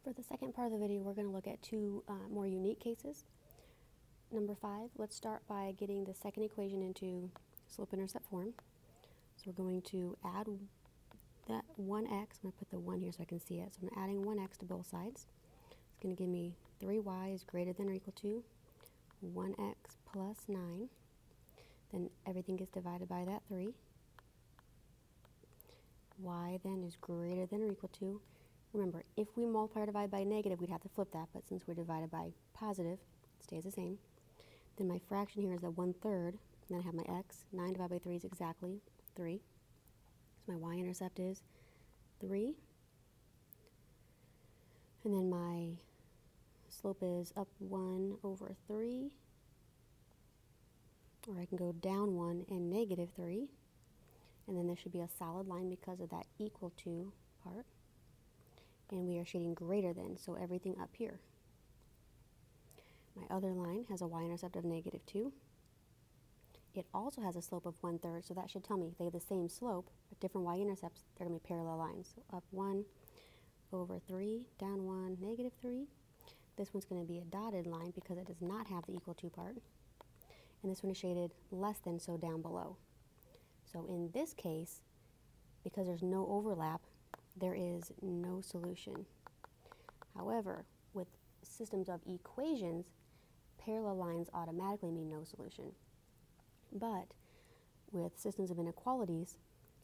For the second part of the video, we're going to look at two more unique cases. Number 5, let's start by getting the second equation into slope-intercept form. So we're going to add that 1x. I'm going to put the 1 here so I can see it. So I'm adding 1x to both sides. It's going to give me 3y is greater than or equal to 1x plus 9. Then everything gets divided by that 3. Y then is greater than or equal to, remember, if we multiply or divide by negative, we'd have to flip that, but since we're divided by positive, it stays the same. Then my fraction here is a 1/3, then I have my x. 9 divided by 3 is exactly 3. So my y-intercept is 3. And then my slope is up 1 over 3. Or I can go down 1 and negative 3. And then there should be a solid line because of that equal to part. And we are shading greater than, so everything up here. My other line has a y-intercept of -2. It also has a slope of 1/3, so that should tell me they have the same slope, but different y-intercepts. They're going to be parallel lines. So up 1 over 3, down 1, -3. This one's going to be a dotted line because it does not have the equal to part. And this one is shaded less than, so down below. So in this case, because there's no overlap, there is no solution. However, with systems of equations, parallel lines automatically mean no solution. But with systems of inequalities,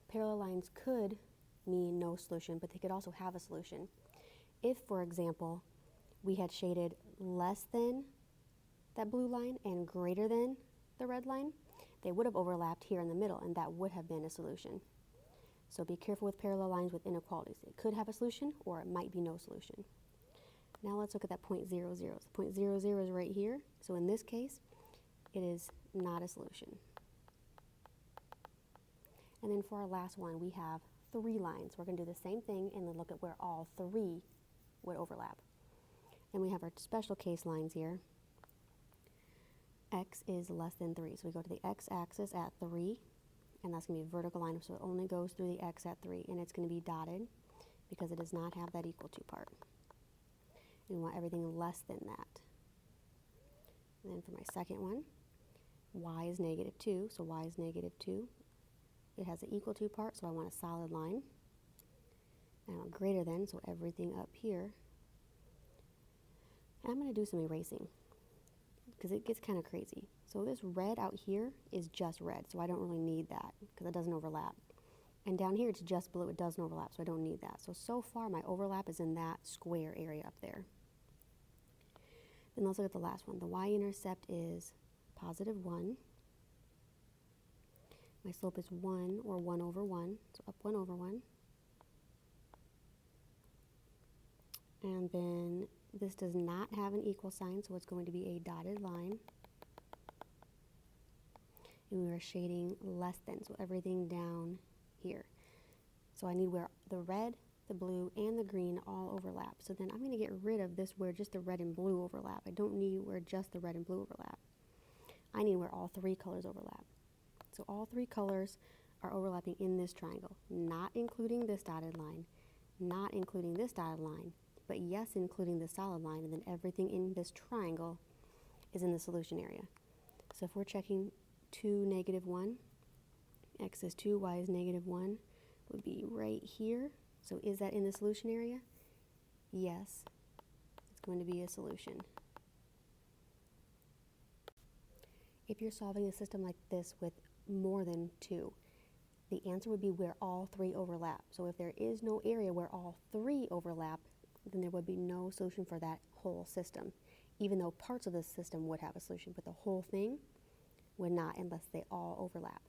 parallel lines could mean no solution, but they could also have a solution. If, for example, we had shaded less than that blue line and greater than the red line, they would have overlapped here in the middle, and that would have been a solution. So be careful with parallel lines with inequalities. It could have a solution, or it might be no solution. Now let's look at that point 0, 0. So point 0, 0 is right here. So in this case, it is not a solution. And then for our last one, we have 3 lines. We're going to do the same thing and then look at where all 3 would overlap. And we have our special case lines here. X is less than 3. So we go to the x-axis at 3. And that's going to be a vertical line, so it only goes through the x at 3, and it's going to be dotted because it does not have that equal to part. And we want everything less than that. And then for my second one, y is -2, so y is -2. It has an equal to part, so I want a solid line. And I want greater than, so everything up here. And I'm going to do some erasing because it gets kind of crazy. So this red out here is just red, so I don't really need that because it doesn't overlap. And down here it's just blue, it doesn't overlap, so I don't need that. So far my overlap is in that square area up there. Then let's look at the last one. The y-intercept is +1. My slope is 1 or 1 over 1, so up 1 over 1. And then this does not have an equal sign, so it's going to be a dotted line. And we are shading less than, so everything down here. So I need where the red, the blue, and the green all overlap. So then I'm going to get rid of this where just the red and blue overlap. I don't need where just the red and blue overlap. I need where all 3 colors overlap. So all 3 colors are overlapping in this triangle, not including this dotted line, not including this dotted line, but yes, including the solid line, and then everything in this triangle is in the solution area. So if we're checking 2, -1, x is 2, y is -1, would be right here. So is that in the solution area? Yes, it's going to be a solution. If you're solving a system like this with more than 2, the answer would be where all 3 overlap. So if there is no area where all 3 overlap, then there would be no solution for that whole system, even though parts of the system would have a solution, but the whole thing would not unless they all overlap.